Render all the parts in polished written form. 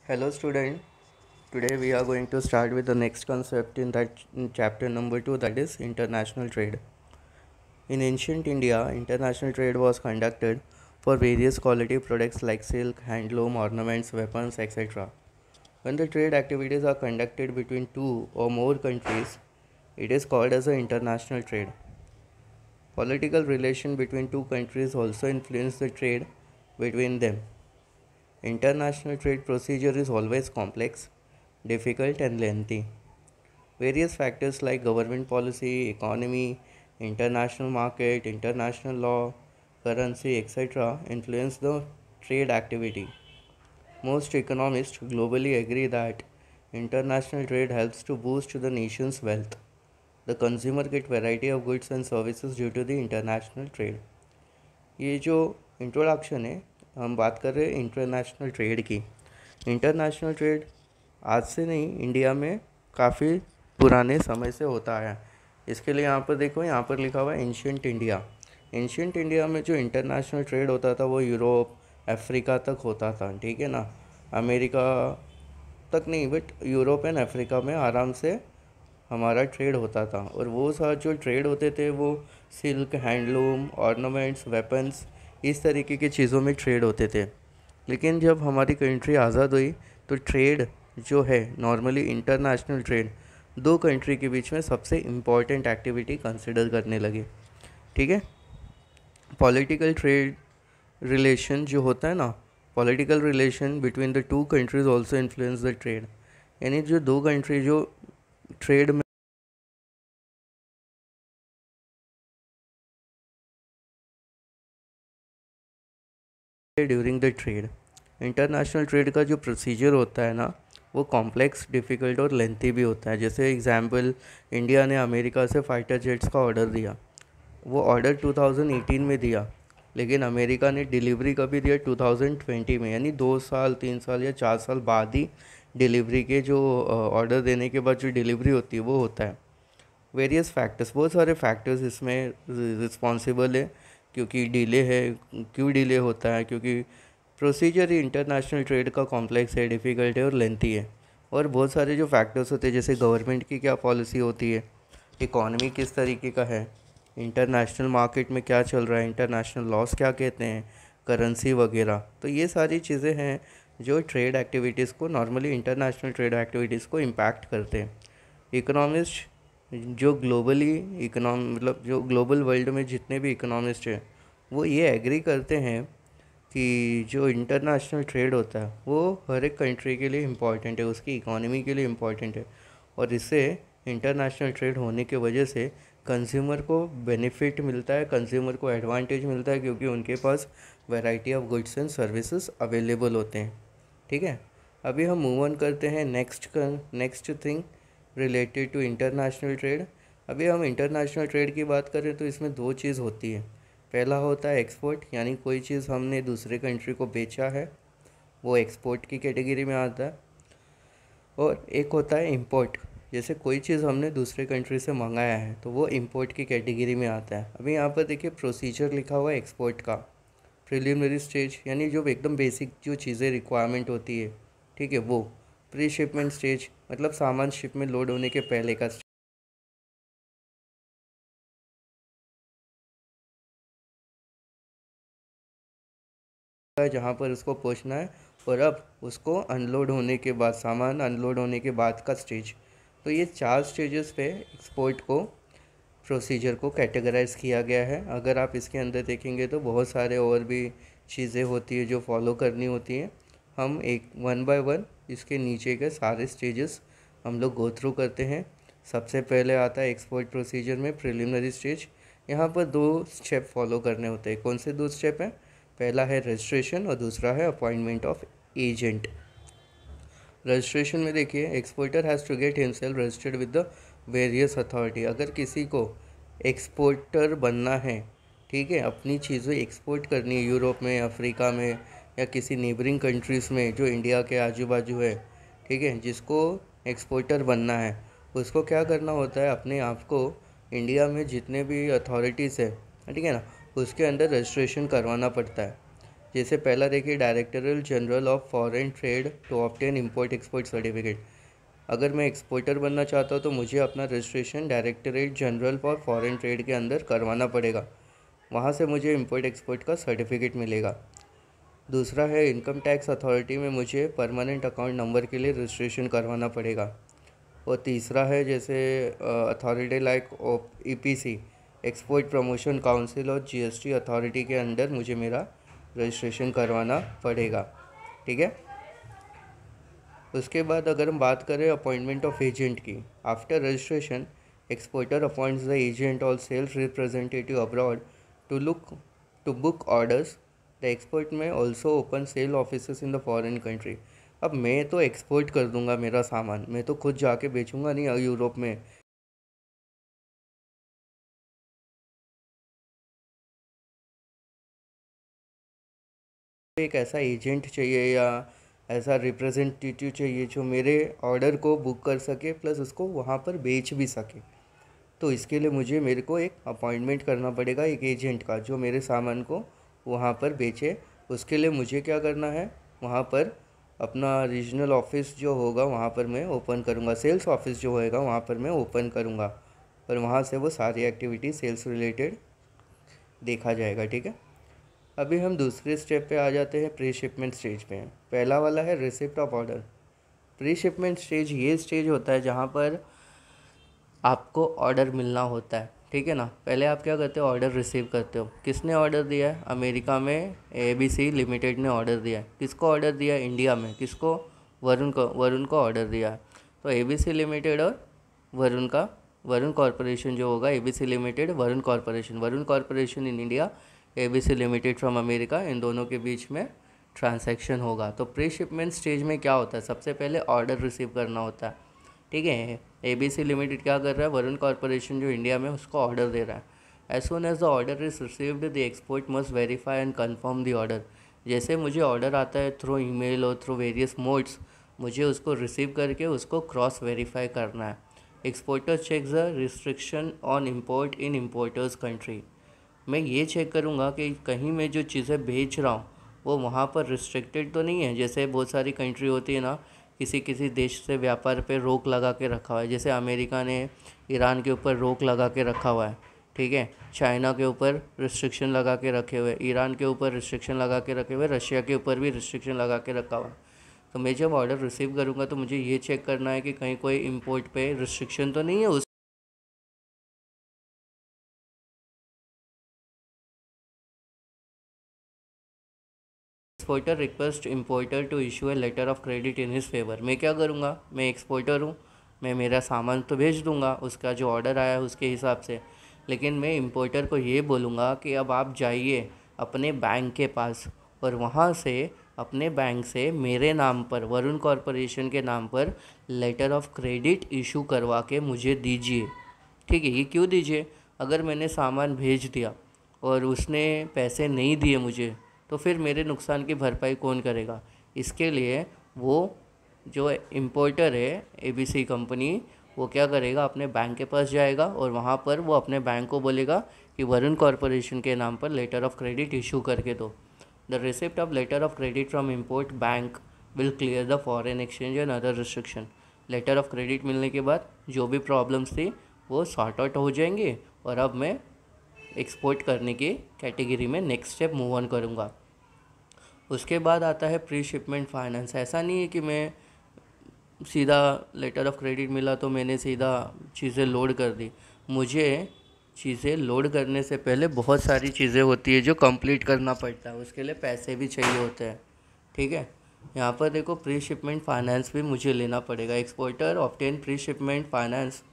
Hello student, today we are going to start with the next concept in chapter number 2, that is international trade. In ancient India, international trade was conducted for various quality products like silk, handloom, ornaments, weapons, etc. When the trade activities are conducted between two or more countries, it is called as an international trade. Political relation between two countries also influence the trade between them. International trade procedure is always complex, difficult and lengthy. Various factors like government policy, economy, international market, international law, currency, etc. influence the trade activity. Most economists globally agree that international trade helps to boost the nation's wealth. The consumer get variety of goods and services due to the international trade. ये जो introduction है, हम बात कर रहे हैं international trade की। International trade आज से नहीं, इंडिया में काफ़ी पुराने समय से होता आया। इसके लिए यहाँ पर देखो, यहाँ पर लिखा हुआ है एंशियंट इंडिया। एंशियंट इंडिया में जो इंटरनेशनल ट्रेड होता था वो यूरोप, अफ्रीका तक होता था, ठीक है ना। अमेरिका तक नहीं, बट यूरोप एंड अफ्रीका में आराम से हमारा ट्रेड होता था। और वो सारे जो ट्रेड होते थे वो सिल्क, हैंडलूम, ऑर्नामेंट्स, वेपन्स, इस तरीके की चीज़ों में ट्रेड होते थे। लेकिन जब हमारी कंट्री आज़ाद हुई तो ट्रेड जो है नॉर्मली इंटरनेशनल ट्रेड दो कंट्री के बीच में सबसे इम्पॉर्टेंट एक्टिविटी कंसिडर करने लगे, ठीक है। पॉलिटिकल ट्रेड रिलेशन जो होता है ना, political relation between the two countries also influence the trade. यानी जो दो कंट्री जो ट्रेड में during the trade, international trade का जो प्रोसीजर होता है ना वो कॉम्प्लेक्स, डिफ़िकल्ट और लेंथी भी होता है। जैसे एग्जांपल, इंडिया ने अमेरिका से फाइटर जेट्स का ऑर्डर दिया। वो ऑर्डर 2018 में दिया, लेकिन अमेरिका ने डिलीवरी कभी दिया 2020 में, यानी 2 साल, 3 साल या 4 साल बाद ही डिलीवरी के जो ऑर्डर देने के बाद जो डिलीवरी होती है वो होता है। वेरियस फैक्टर्स, बहुत सारे फैक्टर्स इसमें रिस्पॉन्सिबल है क्योंकि डिले है। क्यों डिले होता है? क्योंकि प्रोसीजर ही इंटरनेशनल ट्रेड का कॉम्प्लेक्स है, डिफ़िकल्ट है और लेंथी है। और बहुत सारे जो फैक्टर्स होते हैं, जैसे गवर्नमेंट की क्या पॉलिसी होती है, इकॉनमी किस तरीके का है, इंटरनेशनल मार्केट में क्या चल रहा है, इंटरनेशनल लॉस क्या कहते हैं, करेंसी वगैरह। तो ये सारी चीज़ें हैं जो ट्रेड एक्टिविटीज़ को, नॉर्मली इंटरनेशनल ट्रेड एक्टिविटीज़ को इम्पैक्ट करते हैं। इकोनॉमिस्ट जो ग्लोबली मतलब जो ग्लोबल वर्ल्ड में जितने भी इकोनॉमिस्ट हैं वो ये एग्री करते हैं कि जो इंटरनेशनल ट्रेड होता है वो हर एक कंट्री के लिए इम्पॉर्टेंट है, उसकी इकोनॉमी के लिए इम्पॉर्टेंट है। और इससे इंटरनेशनल ट्रेड होने की वजह से कंज्यूमर को बेनिफिट मिलता है, कंज्यूमर को एडवांटेज मिलता है, क्योंकि उनके पास variety of goods and services available होते हैं, ठीक है। अभी हम मूव ऑन करते हैं next thing related to international trade. अभी हम इंटरनेशनल ट्रेड की बात करें तो इसमें दो चीज़ होती है। पहला होता है एक्सपोर्ट, यानी कोई चीज़ हमने दूसरे कंट्री को बेचा है, वो एक्सपोर्ट की कैटेगरी में आता है। और एक होता है इंपोर्ट, जैसे कोई चीज़ हमने दूसरे कंट्री से मंगाया है तो वो इंपोर्ट की कैटेगरी में आता है। अभी यहाँ पर देखिए प्रोसीजर लिखा हुआ है एक्सपोर्ट का। प्रिलिमिनरी स्टेज, यानी जो एकदम बेसिक जो चीज़ें रिक्वायरमेंट होती है, ठीक है, वो। प्री शिपमेंट स्टेज, मतलब सामान शिप में लोड होने के पहले का है जहाँ पर उसको पहुँचना है। और अब उसको अनलोड होने के बाद, सामान अनलोड होने के बाद का स्टेज। तो ये 4 स्टेजेस पे एक्सपोर्ट को, प्रोसीजर को कैटेगराइज किया गया है। अगर आप इसके अंदर देखेंगे तो बहुत सारे और भी चीज़ें होती है जो फॉलो करनी होती हैं। हम एक 1 बाय 1 इसके नीचे के सारे स्टेजेस हम लोग गो थ्रू करते हैं। सबसे पहले आता है एक्सपोर्ट प्रोसीजर में प्रिलिमिनरी स्टेज। यहाँ पर 2 स्टेप फॉलो करने होते हैं। कौन से 2 स्टेप हैं? पहला है रजिस्ट्रेशन और दूसरा है अपॉइंटमेंट ऑफ एजेंट। रजिस्ट्रेशन में देखिए, exporter has to get himself registered with the various authority. अगर किसी को एक्सपोर्टर बनना है, ठीक है, अपनी चीज़ें एक्सपोर्ट करनी है यूरोप में, अफ्रीका में या किसी नेबरिंग कंट्रीज़ में जो इंडिया के आजू बाजू है, ठीक है, जिसको एक्सपोर्टर बनना है, उसको क्या करना होता है, अपने आप को इंडिया में जितने भी अथॉरिटीज़ है, ठीक है ना, उसके अंदर रजिस्ट्रेशन करवाना पड़ता है। जैसे पहला देखिए, directorate general of foreign trade to obtain import export certificate. अगर मैं एक्सपोर्टर बनना चाहता हूँ तो मुझे अपना registration directorate general for foreign trade के अंदर करवाना पड़ेगा। वहाँ से मुझे इंपोर्ट एक्सपोर्ट का सर्टिफिकेट मिलेगा। दूसरा है, इनकम टैक्स अथॉरिटी में मुझे परमानेंट अकाउंट नंबर के लिए रजिस्ट्रेशन करवाना पड़ेगा। और तीसरा है, जैसे authority like EPC, export promotion council और GST अथॉरिटी के अंदर मुझे मेरा रजिस्ट्रेशन करवाना पड़ेगा। ठीक है। उसके बाद अगर हम बात करें अपॉइंटमेंट ऑफ एजेंट की, after registration exporter appoints the agent और sales representative abroad to book orders. The export may also open sale offices in the foreign country. अब मैं तो एक्सपोर्ट कर दूंगा मेरा सामान, मैं तो खुद जाके बेचूंगा नहीं यूरोप में। एक ऐसा एजेंट चाहिए या ऐसा रिप्रेजेंटेटिव चाहिए जो मेरे ऑर्डर को बुक कर सके प्लस उसको वहाँ पर बेच भी सके। तो इसके लिए मेरे को एक अपॉइंटमेंट करना पड़ेगा एक एजेंट का जो मेरे सामान को वहाँ पर बेचे। उसके लिए मुझे क्या करना है, वहाँ पर अपना रीजनल ऑफिस जो होगा वहाँ पर मैं ओपन करूँगा, सेल्स ऑफिस जो होएगा वहाँ पर मैं ओपन करूँगा और वहाँ से वो सारी एक्टिविटी सेल्स रिलेटेड देखा जाएगा। ठीक है। अभी हम दूसरे स्टेप पे आ जाते हैं, प्री शिपमेंट स्टेज पे। पहला वाला है receipt of order. Pre shipment stage ये स्टेज होता है जहाँ पर आपको ऑर्डर मिलना होता है। ठीक है ना। पहले आप क्या करते हो, ऑर्डर रिसीव करते हो। किसने ऑर्डर दिया है, अमेरिका में ABC लिमिटेड ने ऑर्डर दिया है। किसको ऑर्डर दिया है, इंडिया में किसको, वरुण को ऑर्डर दिया है। तो ABC लिमिटेड और वरुण कॉरपोरेशन जो होगा, ABC limited Varun corporation in India, ABC limited from America, इन दोनों के बीच में ट्रांसैक्शन होगा। तो प्री शिपमेंट स्टेज में क्या होता है, सबसे पहले ऑर्डर रिसीव करना होता है। ठीक है। ABC लिमिटेड क्या कर रहा है, वरुण कॉरपोरेशन जो इंडिया में उसको ऑर्डर दे रहा है। As soon as the order is received the export must verify and confirm the order. जैसे मुझे ऑर्डर आता है थ्रू ईमेल और थ्रू वेरियस मोड्स, मुझे उसको रिसीव करके उसको क्रॉस वेरीफाई करना है। Exporter checks the restriction on import in importer's country. मैं ये चेक करूँगा कि कहीं मैं जो चीज़ें बेच रहा हूँ वो वहाँ पर रिस्ट्रिक्टेड तो नहीं है। जैसे बहुत सारी कंट्री होती है ना, किसी किसी देश से व्यापार पे रोक लगा के रखा हुआ है। जैसे अमेरिका ने ईरान के ऊपर रोक लगा के रखा हुआ है। ठीक है। चाइना के ऊपर रिस्ट्रिक्शन लगा के रखे हुए, ईरान के ऊपर रिस्ट्रिक्शन लगा के रखे हुए, रशिया के ऊपर भी रिस्ट्रिक्शन लगा के रखा हुआ है। तो मैं जब ऑर्डर रिसीव करूँगा तो मुझे ये चेक करना है कि कहीं कोई इम्पोर्ट पे रिस्ट्रिक्शन तो नहीं है। उस exporter request importer to issue a letter of credit in his favour. मैं क्या करूँगा, मैं एक्सपोर्टर हूँ, मैं मेरा सामान तो भेज दूँगा उसका जो ऑर्डर आया है उसके हिसाब से। लेकिन मैं इम्पोर्टर को ये बोलूँगा कि अब आप जाइए अपने बैंक के पास और वहाँ से अपने बैंक से मेरे नाम पर, वरुण कॉरपोरेशन के नाम पर लेटर ऑफ क्रेडिट इशू करवा के मुझे दीजिए। ठीक है। ये क्यों दीजिए, अगर मैंने सामान भेज दिया और उसने पैसे नहीं दिए मुझे, तो फिर मेरे नुकसान की भरपाई कौन करेगा। इसके लिए वो जो इम्पोर्टर है ABC कंपनी, वो क्या करेगा, अपने बैंक के पास जाएगा और वहाँ पर वो अपने बैंक को बोलेगा कि वरुण कॉरपोरेशन के नाम पर लेटर ऑफ क्रेडिट इशू करके दो। The receipt of letter of credit from import bank will clear the foreign exchange and other restriction. Letter of credit मिलने के बाद जो भी प्रॉब्लम्स थी वो सॉर्ट आउट हो जाएंगे और अब मैं एक्सपोर्ट करने की कैटेगरी में नेक्स्ट स्टेप मूव ऑन करूँगा। उसके बाद आता है प्री शिपमेंट फाइनेंस। ऐसा नहीं है कि मैं सीधा लेटर ऑफ क्रेडिट मिला तो मैंने सीधा चीज़ें लोड कर दी। मुझे चीज़ें लोड करने से पहले बहुत सारी चीज़ें होती है जो कंप्लीट करना पड़ता है, उसके लिए पैसे भी चाहिए होते हैं। ठीक है। यहाँ पर देखो, प्री शिपमेंट फाइनेंस भी मुझे लेना पड़ेगा। Exporter obtain pre shipment finance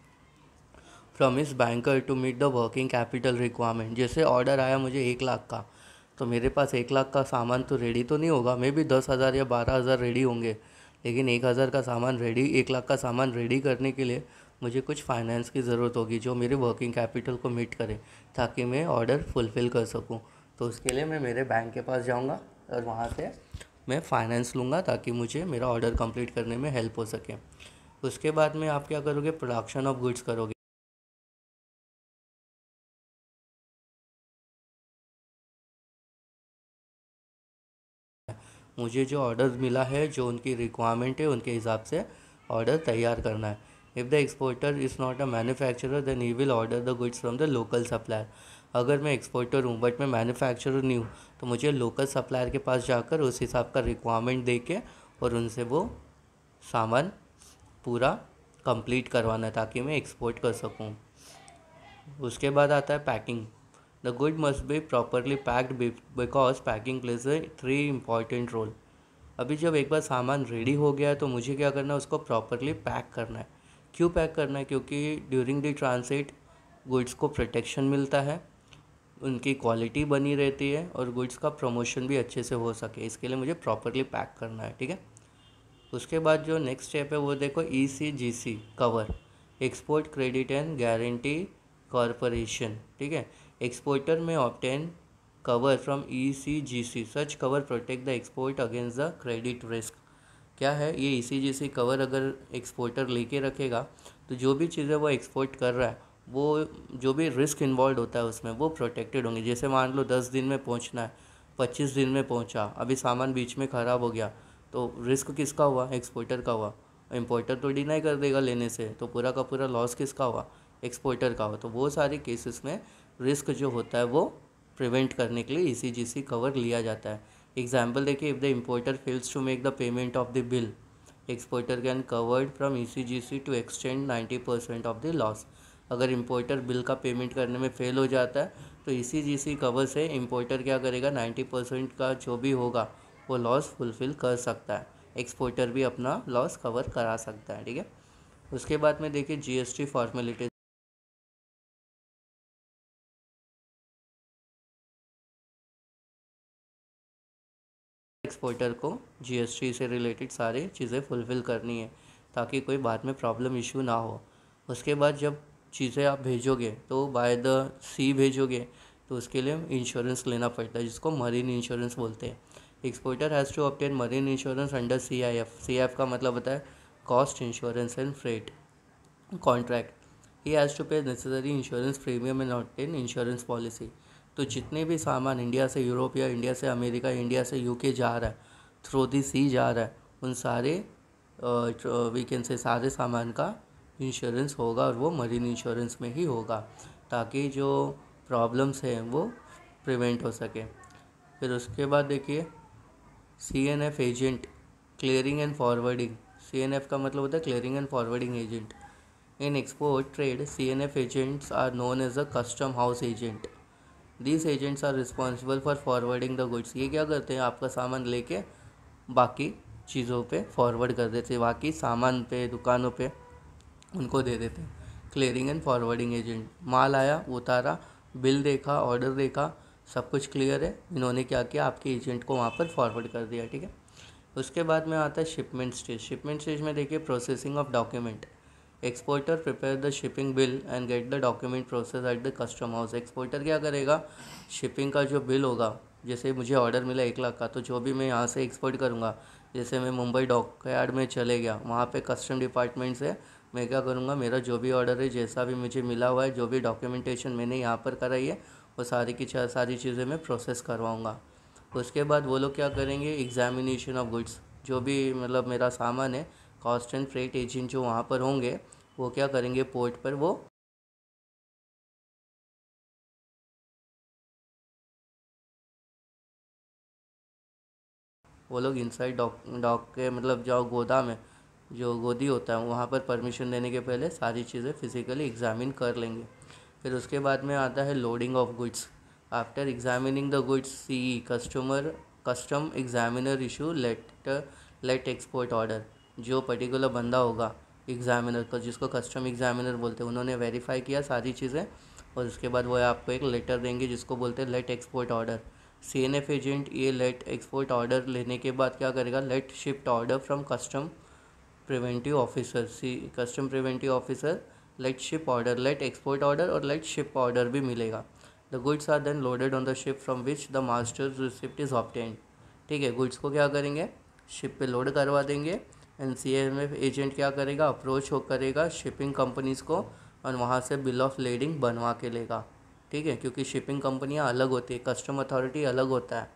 from his banker to meet the working capital requirement. जैसे ऑर्डर आया मुझे 1 लाख का, तो मेरे पास 1 लाख का सामान तो रेडी तो नहीं होगा, मे भी 10,000 या 12,000 रेडी होंगे। लेकिन 1,000 का सामान रेडी, 1 लाख का सामान रेडी करने के लिए मुझे कुछ फाइनेंस की ज़रूरत होगी जो मेरे वर्किंग कैपिटल को मीट करे, ताकि मैं ऑर्डर फुलफ़िल कर सकूँ। तो उसके लिए मैं मेरे बैंक के पास जाऊँगा और वहाँ से मैं फ़ाइनेंस लूँगा ताकि मुझे मेरा ऑर्डर कंप्लीट करने में हेल्प हो सके। उसके बाद में आप क्या करोगे, प्रोडक्शन ऑफ गुड्स करोगे। मुझे जो ऑर्डर मिला है, जो उनकी रिक्वायरमेंट है, उनके हिसाब से ऑर्डर तैयार करना है। If the exporter is not a manufacturer then he will order the goods from the local supplier. अगर मैं एक्सपोर्टर हूँ बट मैं मैन्युफैक्चरर नहीं हूँ, तो मुझे लोकल सप्लायर के पास जाकर उस हिसाब का रिक्वायरमेंट दे के और उनसे वो सामान पूरा कंप्लीट करवाना है ताकि मैं एक्सपोर्ट कर सकूँ। उसके बाद आता है packing. The good must be properly packed because packing plays a 3 important role. अभी जब एक बार सामान रेडी हो गया है तो मुझे क्या करना है, उसको प्रॉपरली पैक करना है। क्यों पैक करना है? क्योंकि ड्यूरिंग द ट्रांसिट गुड्स को प्रोटेक्शन मिलता है, उनकी क्वालिटी बनी रहती है और गुड्स का प्रमोशन भी अच्छे से हो सके, इसके लिए मुझे प्रॉपरली पैक करना है। ठीक है। उसके बाद जो नेक्स्ट स्टेप है वो देखो, ECGC cover, export credit and guarantee corporation. ठीक है। एक्सपोर्टर में obtain cover from ECGC, such cover protect the export against the credit risk. क्या है ये ECGC कवर? अगर एक्सपोर्टर लेके रखेगा तो जो भी चीज़ें वो एक्सपोर्ट कर रहा है, वो जो भी रिस्क इन्वॉल्व होता है उसमें, वो प्रोटेक्टेड होंगे। जैसे मान लो 10 दिन में पहुंचना है, 25 दिन में पहुंचा, अभी सामान बीच में ख़राब हो गया, तो रिस्क किसका हुआ? एक्सपोर्टर का हुआ। इम्पोर्टर तो डिनाई कर देगा लेने से, तो पूरा का पूरा लॉस किसका हुआ? एक्सपोर्टर का हुआ। तो वो सारे केसेस में रिस्क जो होता है वो प्रिवेंट करने के लिए ECGC कवर लिया जाता है। एग्जाम्पल देखिए, if the importer fails to make the payment of the bill, exporter can covered from ECGC to extend 90% of the loss. अगर इम्पोर्टर बिल का पेमेंट करने में फेल हो जाता है तो ECGC कवर से इम्पोर्टर क्या करेगा, 90% का जो भी होगा वो लॉस फुलफ़िल कर सकता है। एक्सपोर्टर भी अपना लॉस कवर करा सकता है। ठीक है। उसके बाद में देखिए GST फॉर्मेलिटीज। एक्सपोर्टर को GST से रिलेटेड सारी चीज़ें फुलफ़िल करनी है ताकि कोई बाद में प्रॉब्लम इशू ना हो। उसके बाद जब चीज़ें आप भेजोगे तो बाय द सी भेजोगे तो उसके लिए इंश्योरेंस लेना पड़ता है, जिसको मरीन इंश्योरेंस बोलते हैं। Exporter has to obtain marine insurance under CIF का मतलब होता है cost insurance and freight contract. He has to pay necessary insurance premium and obtain insurance policy. तो जितने भी सामान इंडिया से यूरोप या इंडिया से अमेरिका, इंडिया से UK जा रहा है, थ्रू दी सी जा रहा है, उन सारे वीकेंड से सारे सामान का इंश्योरेंस होगा और वो मरीन इंश्योरेंस में ही होगा ताकि जो प्रॉब्लम्स हैं वो प्रिवेंट हो सके। फिर उसके बाद देखिए CNF agent, clearing and forwarding. CNF का मतलब होता है clearing and forwarding agent. In export trade CNF agents are known as a custom house agent. These agents are responsible for forwarding the goods। ये क्या करते हैं, आपका सामान लेके बाकी चीज़ों पे फॉरवर्ड कर देते हैं, बाकी सामान पे, दुकानों पे उनको दे देते हैं। क्लियरिंग एंड फॉरवर्डिंग एजेंट, माल आया, उतारा, बिल देखा, ऑर्डर देखा, सब कुछ क्लियर है, इन्होंने क्या किया, आपके एजेंट को वहाँ पर फॉरवर्ड कर दिया। ठीक है। उसके बाद में आता है शिपमेंट स्टेज। शिपमेंट स्टेज में देखिए processing of document. Exporter prepare the shipping bill and gate the document process at the custom house. Exporter क्या करेगा, शिपिंग का जो बिल होगा, जैसे मुझे ऑर्डर मिला 1 लाख का, तो जो भी मैं यहाँ से एक्सपोर्ट करूँगा, जैसे मैं मुंबई डॉकयार्ड में चले गया, वहाँ पे कस्टम डिपार्टमेंट से मैं क्या करूँगा, मेरा जो भी ऑर्डर है, जैसा भी मुझे मिला हुआ है, जो भी डॉक्यूमेंटेशन मैंने यहाँ पर कराई है, वो सारी की सारी चीज़ें मैं प्रोसेस करवाऊँगा। उसके बाद वो लोग क्या करेंगे, एग्जामिनेशन ऑफ गुड्स, जो भी मतलब मेरा सामान है, कॉस्ट एंड फ्रेट एजेंट जो वहाँ पर होंगे वो क्या करेंगे, पोर्ट पर वो लोग इनसाइड डॉक के मतलब जो गोदाम है, जो गोदी होता है, वहाँ पर परमिशन देने के पहले सारी चीज़ें फिज़िकली एग्जामिन कर लेंगे। फिर उसके बाद में आता है loading of goods. After examining the goods custom examiner issue let export order. जो पर्टिकुलर बंदा होगा एग्जामिनर का, जिसको कस्टम एग्जामिनर बोलते हैं, उन्होंने वेरीफाई किया सारी चीज़ें और उसके बाद वो आपको एक लेटर देंगे जिसको बोलते हैं let export order. CNF agent ये लेट एक्सपोर्ट ऑर्डर लेने के बाद क्या करेगा, let shift order from custom preventive officer. Custom preventive officer let ship order, let export order और लेट शिप ऑर्डर भी मिलेगा। The goods are then loaded on the ship from which the master receipt is obtained. ठीक है, goods को क्या करेंगे, ship पे load करवा देंगे एंड CNF एजेंट क्या करेगा, अप्रोच हो करेगा शिपिंग कंपनीज़ को और वहाँ से बिल ऑफ लेडिंग बनवा के लेगा। ठीक है, क्योंकि शिपिंग कंपनियाँ अलग होती है, कस्टम अथॉरिटी अलग होता है।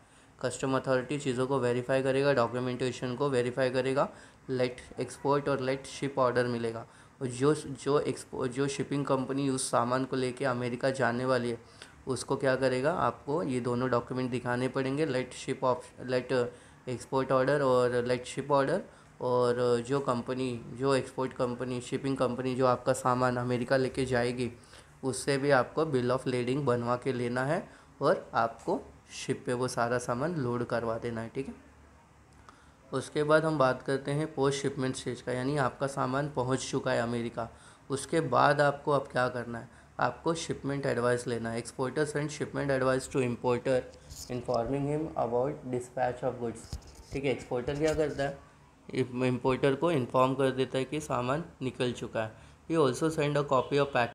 कस्टम अथॉरिटी चीज़ों को वेरीफाई करेगा, डॉक्यूमेंटेशन को वेरीफाई करेगा, लेट एक्सपोर्ट और लेट शिप ऑर्डर मिलेगा। और जो शिपिंग कंपनी उस सामान को लेके अमेरिका जाने वाली है उसको क्या करेगा, आपको ये दोनों डॉक्यूमेंट दिखाने पड़ेंगे, लेट एक्सपोर्ट ऑर्डर और लेट शिप ऑर्डर। और जो एक्सपोर्ट कंपनी, शिपिंग कंपनी जो आपका सामान अमेरिका लेके जाएगी उससे भी आपको बिल ऑफ लेडिंग बनवा के लेना है और आपको शिप पे वो सारा सामान लोड करवा देना है, ठीक है। उसके बाद हम बात करते हैं पोस्ट शिपमेंट स्टेज का, यानी आपका सामान पहुंच चुका है अमेरिका, उसके बाद आपको अब क्या करना है, आपको शिपमेंट एडवाइस लेना है। Exporter send shipment advice to importer informing him about dispatch of goods, ठीक है। एक्सपोर्टर क्या करता है, इम्पोर्टर को इन्फॉर्म कर देता है कि सामान निकल चुका है। He also send a copy of pack,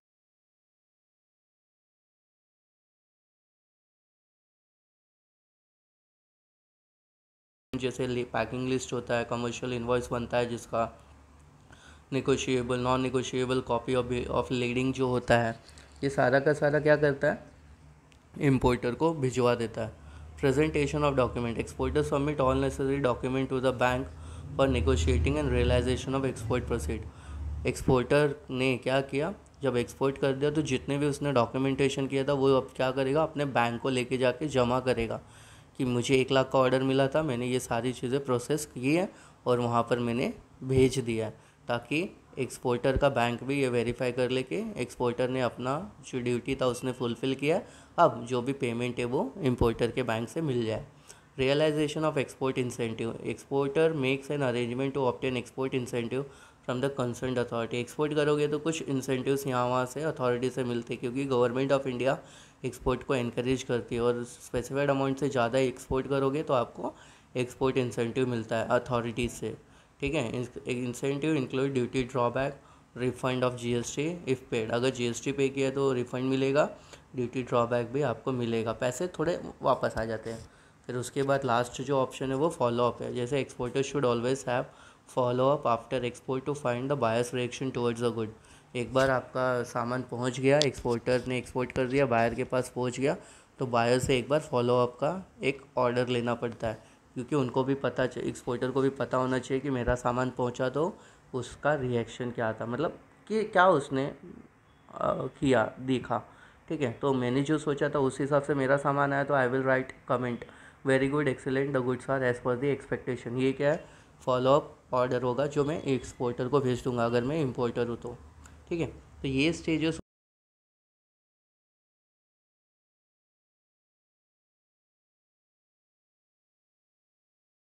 जैसे पैकिंग लिस्ट होता है, कमर्शियल इन्वॉइस बनता है जिसका, negotiable, non negotiable copy of leading जो होता है, ये सारा का सारा क्या करता है, इम्पोर्टर को भिजवा देता है। Presentation of document, exporter submit all necessary document to the bank for negotiating and realisation of export proceed. Exporter ने क्या किया, जब एक्सपोर्ट कर दिया तो जितने भी उसने डॉक्यूमेंटेशन किया था वो अब क्या करेगा, अपने बैंक को लेके जाके जमा करेगा कि मुझे 1 लाख का ऑर्डर मिला था, मैंने ये सारी चीज़ें प्रोसेस की है और वहाँ पर मैंने भेज दिया है, ताकि एक्सपोर्टर का बैंक भी ये वेरीफाई कर ले कि एक्सपोर्टर ने अपना जो ड्यूटी था उसने फुलफ़िल किया। अब जो भी पेमेंट है वो इम्पोर्टर के बैंक से मिल जाए। Realisation of export incentive, exporter makes an arrangement to obtain export incentive from the concern authority. Export करोगे तो कुछ इंसेंटिव्स यहाँ वहाँ से अथॉरिटी से मिलते हैं, क्योंकि गवर्नमेंट ऑफ इंडिया एक्सपोर्ट को एनकरेज करती है, और स्पेसिफाइड अमाउंट से ज़्यादा एक्सपोर्ट करोगे तो आपको एक्सपोर्ट इंसेंटिव मिलता है अथॉरिटीज़ से, ठीक है। Incentive include duty drawback, refund of GST if paid, अगर जीएसटी पे किया तो रिफंड मिलेगा, ड्यूटी ड्रॉबैक भी आपको मिलेगा, पैसे थोड़े वापस आ जाते हैं। फिर उसके बाद लास्ट जो ऑप्शन है वो फॉलो अप है, जैसे exporter should always have follow up after export to find the buyer's reaction towards the good. एक बार आपका सामान पहुंच गया, एक्सपोर्टर ने एक्सपोर्ट कर दिया, बायर के पास पहुंच गया, तो बायर से एक बार फॉलो अप का एक ऑर्डर लेना पड़ता है, क्योंकि उनको भी पता, एक्सपोर्टर को भी पता होना चाहिए कि मेरा सामान पहुंचा तो उसका रिएक्शन क्या था, मतलब कि क्या उसने किया, देखा, ठीक है। तो मैंने जो सोचा था उस हिसाब से मेरा सामान आया, तो I will write comment very good, excellent, the goods are as per the expectation. ये क्या है, फॉलो अप ऑर्डर होगा जो मैं एक्सपोर्टर को भेज दूंगा अगर मैं इम्पोर्टर हूँ तो, ठीक है। तो ये स्टेजेस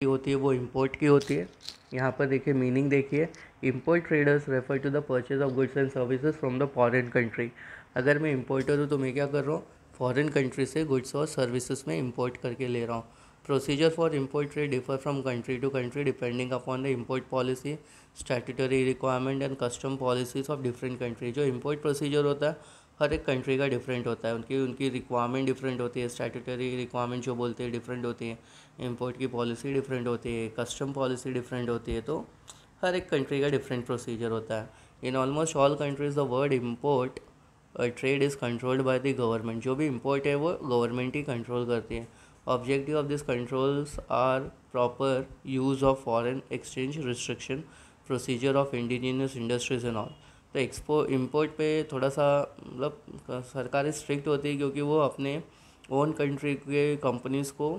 होती है वो इंपोर्ट की होती है। यहाँ पर देखिए मीनिंग देखिए, import traders refer to the purchase of goods and services from the foreign country. अगर मैं इंपोर्टर हूँ तो मैं क्या कर रहा हूँ, फॉरेन कंट्री से गुड्स और सर्विसेज में इंपोर्ट करके ले रहा हूँ। Procedure for import trade differ from country to country depending upon the import policy, statutory requirement and custom policies of different country. जो इंपोर्ट प्रोसीजर होता है हर एक कंट्री का डिफरेंट होता है, उनकी उनकी रिक्वायरमेंट डिफरेंट होती है, स्टैट्यूटरी रिक्वायरमेंट जो बोलते हैं डिफरेंट होती है, इंपोर्ट की पॉलिसी डिफरेंट होती है, कस्टम पॉलिसी डिफरेंट होती है, तो हर एक कंट्री का डिफरेंट प्रोसीजर होता है। In almost all countries the word import trade is controlled by the government. जो भी इम्पोर्ट है वो गवर्नमेंट ही कंट्रोल करती है। Objective of this controls are proper use of foreign exchange restriction, procedure of indigenous industries and all. तो import पे थोड़ा सा मतलब सरकार स्ट्रिक्ट होती है, क्योंकि वो अपने ओन कंट्री के कंपनीज़ को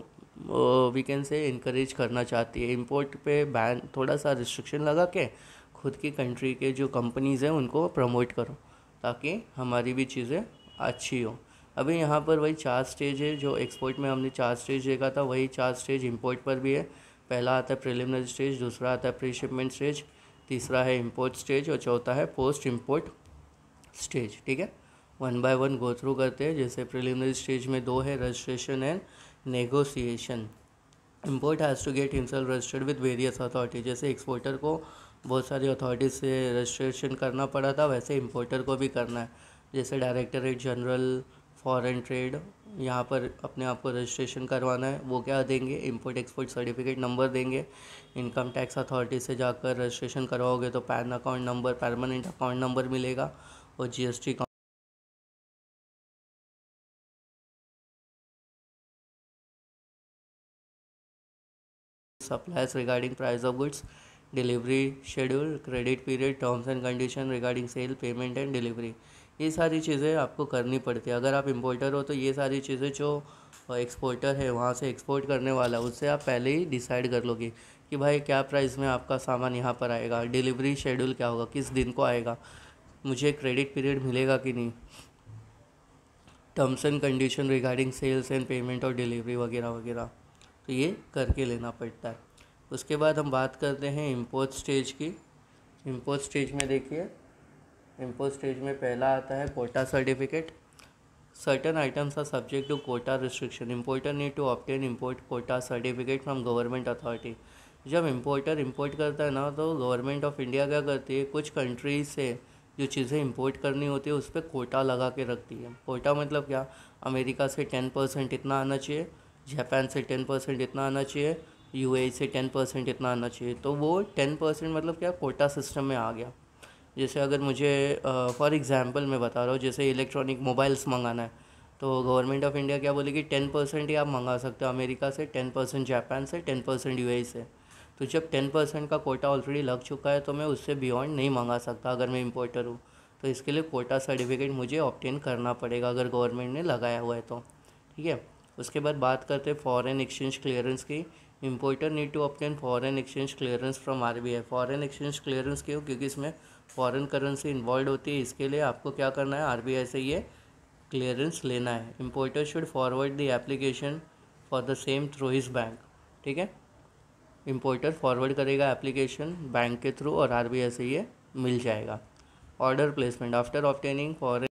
वी कैन से इनकरेज करना चाहती है। इंपोर्ट पे बैन, थोड़ा सा रिस्ट्रिक्शन लगा के खुद की कंट्री के जो कंपनीज़ हैं उनको प्रमोट करो, ताकि हमारी भी चीज़ें अच्छी हो। अभी यहाँ पर वही 4 स्टेज है, जो एक्सपोर्ट में हमने 4 स्टेज देखा था, वही 4 स्टेज इंपोर्ट पर भी है। पहला आता है प्रिलिमिनरी स्टेज, दूसरा आता है प्री शिपमेंट स्टेज, तीसरा है इंपोर्ट स्टेज और चौथा है पोस्ट इंपोर्ट स्टेज, ठीक है। One by one go through करते हैं। जैसे प्रिलिमिनरी स्टेज में 2 है, registration and negotiation. Import has to get himself registered with various authority. जैसे एक्सपोर्टर को बहुत सारी अथॉरिटी से रजिस्ट्रेशन करना पड़ा था, वैसे इम्पोर्टर को भी करना है। जैसे डायरेक्टरेट जनरल फॉरेन ट्रेड, यहाँ पर अपने आप को रजिस्ट्रेशन करवाना है, वो क्या देंगे, इंपोर्ट एक्सपोर्ट सर्टिफिकेट नंबर देंगे। इनकम टैक्स अथॉरिटी से जाकर रजिस्ट्रेशन करवाओगे तो pan account number, permanent account number मिलेगा, और GST suppliers regarding price of goods, delivery schedule, credit period, terms and condition regarding sale, payment and delivery। ये सारी चीज़ें आपको करनी पड़ती है। अगर आप इम्पोर्टर हो तो ये सारी चीज़ें जो एक्सपोर्टर है वहाँ से एक्सपोर्ट करने वाला है उससे आप पहले ही डिसाइड कर लोगे कि भाई क्या प्राइस में आपका सामान यहाँ पर आएगा, डिलीवरी शेड्यूल क्या होगा, किस दिन को आएगा, मुझे क्रेडिट पीरियड मिलेगा कि नहीं, terms and condition regarding sales and payment और डिलीवरी वगैरह वगैरह, तो ये करके लेना पड़ता है। उसके बाद हम बात करते हैं इंपोर्ट स्टेज की। इंपोर्ट स्टेज में देखिए, इंपोर्ट स्टेज में पहला आता है quota certificate. Certain items are subject to quota restriction, importer need to obtain import quota certificate from government authority. जब इम्पोर्टर इम्पोर्ट करता है ना तो गवर्नमेंट ऑफ इंडिया क्या करती है, कुछ कंट्रीज से जो चीज़ें इंपोर्ट करनी होती है उस पर कोटा लगा के रखती है। कोटा मतलब क्या, अमेरिका से 10% इतना आना चाहिए, जापान से 10% इतना आना चाहिए, यूएई से 10% इतना आना चाहिए। तो वो 10% मतलब क्या, कोटा सिस्टम में आ गया। जैसे अगर मुझे फॉर एग्ज़ाम्पल मैं बता रहा हूँ, जैसे इलेक्ट्रॉनिक मोबाइल्स मंगाना है तो गवर्नमेंट ऑफ इंडिया क्या बोलेगी, 10% ही आप मंगा सकते हो अमेरिका से, 10% जापान से, 10% यूएई से। तो जब 10% का कोटा ऑलरेडी लग चुका है तो मैं उससे बियॉन्ड नहीं मंगा सकता अगर मैं इम्पोर्टर हूँ। तो इसके लिए कोटा सर्टिफिकेट मुझे ऑब्टेन करना पड़ेगा अगर गवर्नमेंट ने लगाया हुआ है तो, ठीक है। उसके बाद बात करते हैं फॉरेन एक्सचेंज क्लियरेंस की। Importer need to obtain foreign exchange clearance from RBI. Foreign exchange clearance क्यों, क्योंकि इसमें फॉरेन करेंसी इन्वॉल्व होती है। इसके लिए आपको क्या करना है, आरबीआई से ये क्लियरेंस लेना है। Importer should forward the application for the same through his bank, ठीक है। इम्पोर्टर फॉरवर्ड करेगा एप्लीकेशन बैंक के थ्रू और आरबीआई से ये मिल जाएगा। Order placement, after obtaining foreign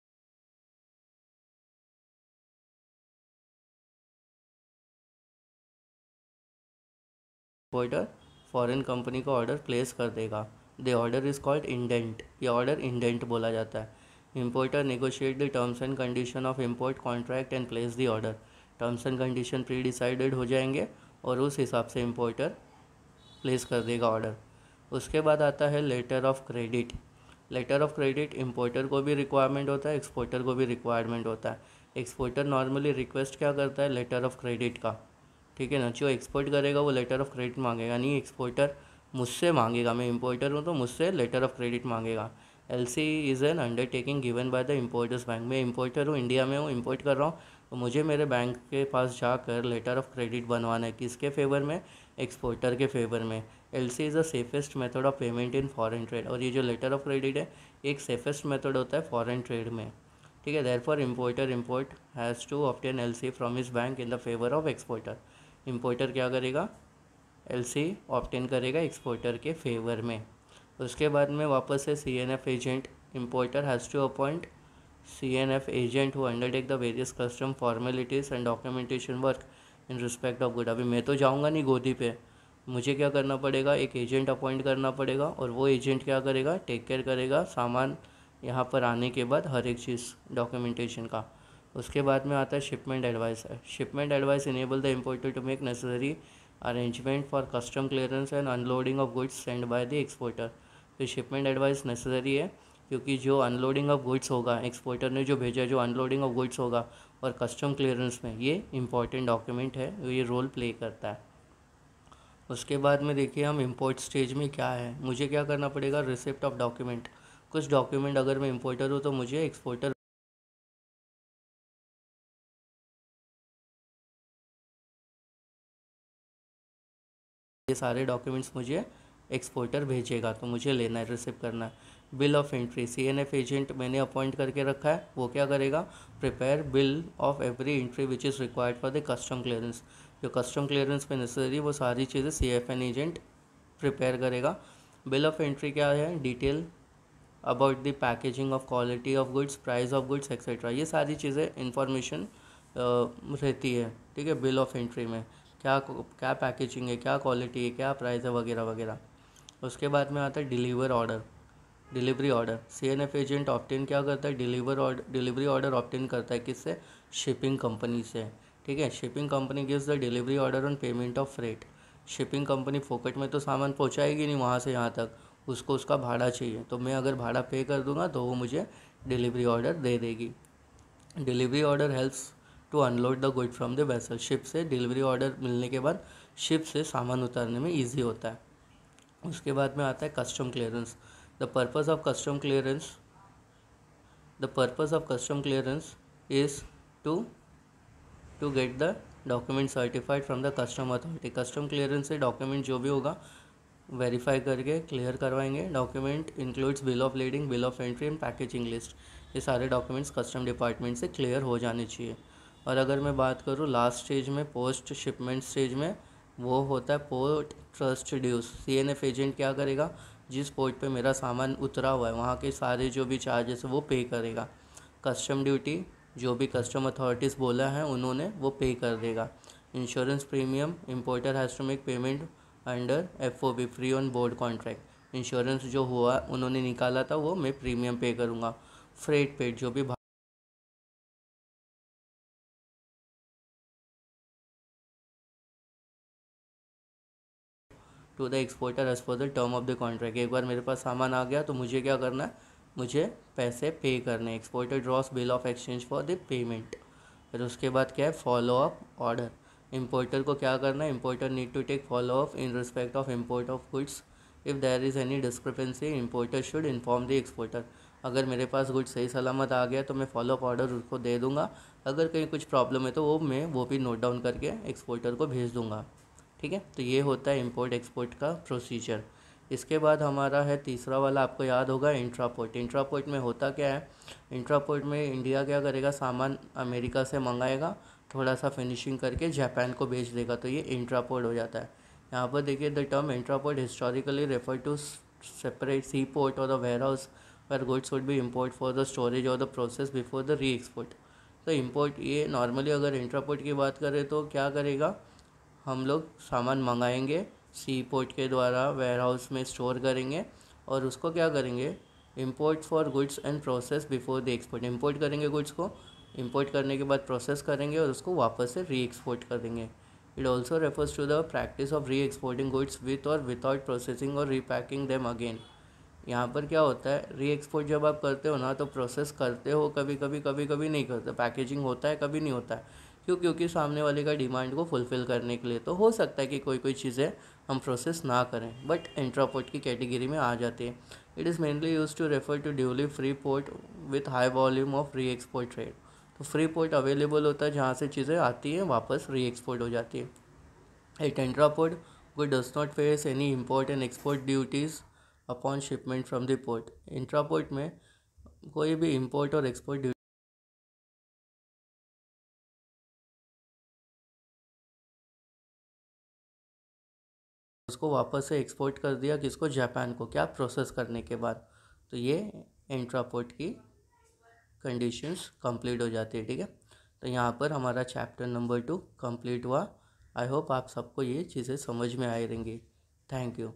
importer foreign company को ऑर्डर प्लेस कर देगा। The order is called indent, ये ऑर्डर इंडेंट बोला जाता है। Importer negotiate the terms and condition of import contract and place the order. Terms and condition pre decided हो जाएंगे और उस हिसाब से इम्पोर्टर प्लेस कर देगा ऑर्डर। उसके बाद आता है letter of credit. Letter of credit importer को भी रिक्वायरमेंट होता है, एक्सपोर्टर को भी रिक्वायरमेंट होता है। एक्सपोर्टर नॉर्मली रिक्वेस्ट क्या करता है, लेटर ऑफ क्रेडिट का, ठीक है ना। जो एक्सपोर्ट करेगा वो लेटर ऑफ क्रेडिट मांगेगा, नहीं एक्सपोर्टर मुझसे मांगेगा, मैं इम्पोर्टर हूँ तो मुझसे लेटर ऑफ क्रेडिट मांगेगा। LC is an undertaking given by the importers bank. मैं इम्पोर्टर हूँ, इंडिया में हूँ, इम्पोर्ट कर रहा हूँ, तो मुझे मेरे बैंक के पास जाकर लेटर ऑफ क्रेडिट बनवाना है। किसके फेवर में, एक्सपोर्टर के फेवर में। LC is the safest method of payment in foreign trade. और ये जो लेटर ऑफ क्रेडिट है एक सेफेस्ट मेथड होता है फॉरेन ट्रेड में, ठीक है। Therefore importer import has to obtain LC from his bank in the favour of exporter. Importer क्या करेगा, एलसी ऑब्टेन करेगा एक्सपोर्टर के फेवर में। उसके बाद में वापस से CNF agent. Importer has to appoint CNF agent who undertake the various custom formalities and documentation work in respect of good. अभी मैं तो जाऊंगा नहीं गोदी पे, मुझे क्या करना पड़ेगा, एक एजेंट अपॉइंट करना पड़ेगा और वो एजेंट क्या करेगा, टेक केयर करेगा सामान यहाँ पर आने के बाद हर एक चीज़ डॉक्यूमेंटेशन का। उसके बाद में आता है shipment advice. Shipment advice enable the importer to make necessary arrangement for custom clearance and unloading of goods send by the exporter. तो शिपमेंट एडवाइस नेसेसरी है क्योंकि जो अनलोडिंग ऑफ गुड्स होगा, एक्सपोर्टर ने जो भेजा, जो अनलोडिंग ऑफ गुड्स होगा और कस्टम क्लियरेंस में, ये इंपॉर्टेंट डॉक्यूमेंट है, ये रोल प्ले करता है। उसके बाद में देखिए हम इंपोर्ट स्टेज में क्या है, मुझे क्या करना पड़ेगा, रिसिप्ट ऑफ डॉक्यूमेंट। कुछ डॉक्यूमेंट अगर मैं इंपोर्टर हूँ तो मुझे एक्सपोर्टर ये सारे डॉक्यूमेंट्स मुझे एक्सपोर्टर भेजेगा तो मुझे लेना है, रिसिव करना है। Bill of entry, CNF agent मैंने अपॉइंट करके रखा है, वो क्या करेगा, prepare bill of every entry which is required for the custom clearance. जो कस्टम क्लियरेंस में नेसेसरी वो सारी चीज़ें CFN एजेंट प्रिपेयर करेगा। बिल ऑफ एंट्री क्या है, detail about the packaging of quality of goods, price of goods etcetera, ये सारी चीज़ें इंफॉर्मेशन रहती है, ठीक है। बिल ऑफ एंट्री में क्या क्या पैकेजिंग है, क्या क्वालिटी है, क्या प्राइस है वगैरह वगैरह। उसके बाद में आता है deliver order, delivery order. CNF agent obtain क्या करता है, डिलीवरी ऑर्डर ऑब्टेन करता है किससे, शिपिंग कंपनी से, ठीक है। Shipping company gives the delivery order on payment of freight. Shipping company फोकट में तो सामान पहुंचाएगी नहीं वहाँ से यहाँ तक, उसको उसका भाड़ा चाहिए, तो मैं अगर भाड़ा पे कर दूंगा तो वो मुझे डिलीवरी ऑर्डर दे देगी। Delivery order helps to unload the good from the vessel. Ship से डिलीवरी ऑर्डर मिलने के बाद शिप से सामान उतारने में ईजी होता है। उसके बाद में आता है custom clearance. The purpose of custom clearance the purpose of custom clearance is to to get the document certified from the custom authority. Custom clearance से डॉक्यूमेंट जो भी होगा वेरीफाई करके क्लियर करवाएंगे। Document includes bill of lading, bill of entry and packaging list. ये सारे documents custom department से clear हो जाने चाहिए। और अगर मैं बात करूँ लास्ट स्टेज में, पोस्ट शिपमेंट स्टेज में, वो होता है port trust dues. CNF agent क्या करेगा, जिस पोर्ट पे मेरा सामान उतरा हुआ है वहाँ के सारे जो भी चार्जेस है वो पे करेगा। कस्टम ड्यूटी जो भी कस्टम अथॉरिटीज़ बोला है उन्होंने वो पे कर देगा। Insurance premium, importer has to make payment under FOB, free on board contract. Insurance जो हुआ उन्होंने निकाला था वो मैं प्रीमियम पे करूँगा। फ्रेट पेड जो भी to the exporter as per the term of the contract. एक बार मेरे पास सामान आ गया तो मुझे क्या करना है, मुझे पैसे पे करने। Exporter draws bill of exchange for the payment. फिर उसके बाद क्या है, फॉलो अप ऑर्डर। इम्पोर्टर को क्या करना है, importer need to take follow up in respect of import of goods. If there is any discrepancy importer should inform the exporter. अगर मेरे पास गुड्स सही सलामत आ गया तो मैं फॉलो अप ऑर्डर उसको दे दूंगा। अगर कहीं कुछ प्रॉब्लम है तो वो भी नोट डाउन करके एक्सपोर्टर को भेज दूंगा। ठीक है, तो ये होता है इंपोर्ट एक्सपोर्ट का प्रोसीजर। इसके बाद हमारा है तीसरा वाला, आपको याद होगा, इंट्रापोर्ट। इंट्रापोर्ट में होता क्या है, इंट्रापोर्ट में इंडिया क्या करेगा, सामान अमेरिका से मंगाएगा, थोड़ा सा फिनिशिंग करके जापान को भेज देगा, तो ये इंट्रापोर्ट हो जाता है। यहाँ पर देखिए, the term entrepot historically refer to separate sea port और the warehouse where goods would be import for the storage or the process before the re-export। तो इंपोर्ट ये नॉर्मली अगर इंट्रापोर्ट की बात करें तो क्या करेगा, हम लोग सामान मंगाएंगे, सी पोर्ट के द्वारा वेयर हाउस में स्टोर करेंगे और उसको क्या करेंगे, import for goods and process before the export. Import करेंगे गुड्स को, इंपोर्ट करने के बाद प्रोसेस करेंगे और उसको वापस से री एक्सपोर्ट कर देंगे। It also refers to the practice of re exporting goods with और विदाउट प्रोसेसिंग और रीपैकिंग देम अगेन। यहाँ पर क्या होता है, री एक्सपोर्ट जब आप करते हो ना तो प्रोसेस करते हो, कभी कभी कभी कभी नहीं करते, पैकेजिंग होता है कभी नहीं होता है। क्योंकि सामने वाले का डिमांड को फुलफ़िल करने के लिए तो हो सकता है कि कोई चीज़ें हम प्रोसेस ना करें, बट इंट्रापोर्ट की कैटेगरी में आ जाती है। It is mainly use to refer to duly free port with high volume of re export trade. तो फ्री पोर्ट अवेलेबल होता है जहाँ से चीज़ें आती हैं वापस री एक्सपोर्ट हो जाती है। At entrepot good does not face any import and export duties upon shipment from the port. Entrepot में कोई भी इम्पोर्ट और एक्सपोर्ट ड्यूटी उसको वापस से एक्सपोर्ट कर दिया, किसको, जापान को, क्या, प्रोसेस करने के बाद। तो ये इंट्रापोर्ट की कंडीशंस कंप्लीट हो जाती है। ठीक है, तो यहाँ पर हमारा चैप्टर नंबर 2 कंप्लीट हुआ। आई होप आप सबको ये चीज़ें समझ में आई रहेंगी। Thank you.